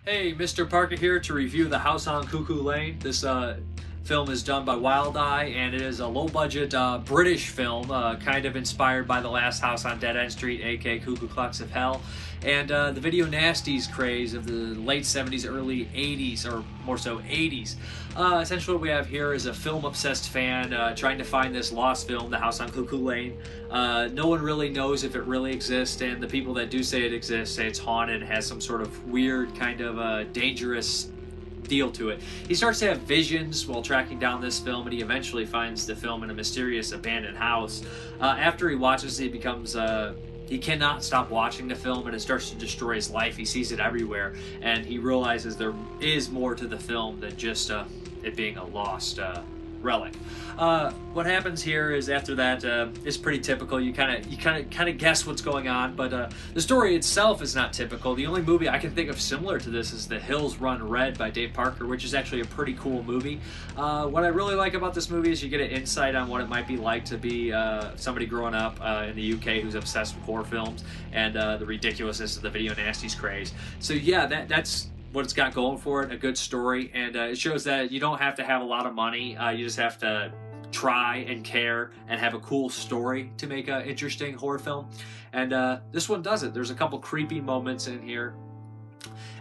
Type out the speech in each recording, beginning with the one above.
Hey, Mrparka here to review The House on Cuckoo Lane. This film is done by Wild Eye, and it is a low-budget British film, kind of inspired by The Last House on Dead End Street, aka Cuckoo Clocks of Hell, and the video nasties craze of the late 70s, early 80s, or more so 80s. Essentially what we have here is a film-obsessed fan trying to find this lost film, The House on Cuckoo Lane. No one really knows if it really exists, and the people that do say it exists say it's haunted, has some sort of weird kind of dangerous deal to it. He starts to have visions while tracking down this film, and he eventually finds the film in a mysterious abandoned house. After he watches it, he becomes he cannot stop watching the film, and it starts to destroy his life. He sees it everywhere, and he realizes there is more to the film than just it being a lost relic. What happens here is after that is pretty typical. You kind of guess what's going on, but the story itself is not typical. The only movie I can think of similar to this is The Hills Run Red by Dave Parker, which is actually a pretty cool movie. What I really like about this movie is you get an insight on what it might be like to be somebody growing up in the UK who's obsessed with horror films and the ridiculousness of the video nasties craze. So yeah, that's what it's got going for it, a good story, and it shows that you don't have to have a lot of money, you just have to try and care and have a cool story to make an interesting horror film, and this one does it. There's a couple creepy moments in here,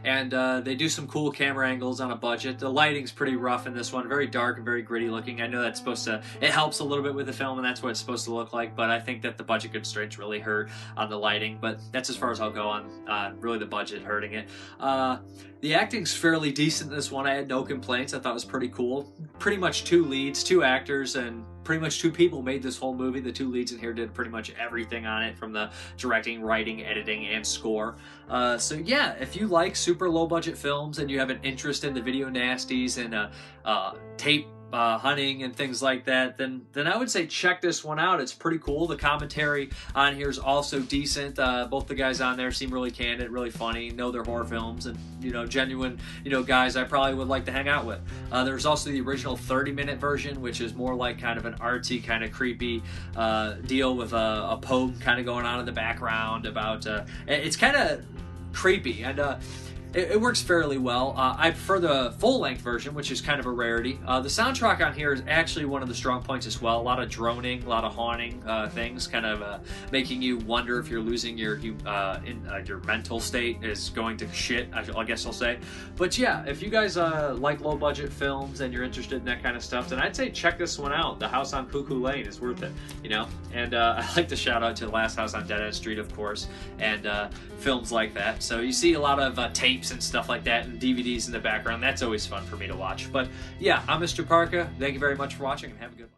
and they do some cool camera angles on a budget. The lighting's pretty rough in this one, very dark and very gritty looking. I know that's supposed to, it helps a little bit with the film, and that's what it's supposed to look like, but I think that the budget constraints really hurt on the lighting, but that's as far as I'll go on really the budget hurting it. The acting's fairly decent in this one. I had no complaints. I thought it was pretty cool. Pretty much two leads, two actors, and pretty much two people made this whole movie. The two leads in here did pretty much everything on it, from the directing, writing, editing, and score. So yeah, if you like super low budget films and you have an interest in the video nasties and tape hunting and things like that, then I would say check this one out. It's pretty cool. The commentary on here is also decent. Both the guys on there seem really candid, really funny, know their horror films, and genuine guys I probably would like to hang out with. There's also the original 30-minute version, which is more like kind of an artsy, kind of creepy deal with a poem kind of going on in the background about it's kind of creepy, and it works fairly well. I prefer the full-length version, which is kind of a rarity. The soundtrack on here is actually one of the strong points as well. A lot of droning, a lot of haunting things, kind of making you wonder if you're losing your mental state is going to shit, I guess I'll say. But yeah, if you guys like low-budget films and you're interested in that kind of stuff, then I'd say check this one out. The House on Cuckoo Lane is worth it, And I'd like to shout out to The Last House on Dead End Street, of course, and films like that. So you see a lot of tapes and stuff like that and DVDs in the background. That's always fun for me to watch. But yeah, I'm Mrparka. Thank you very much for watching, and have a good one.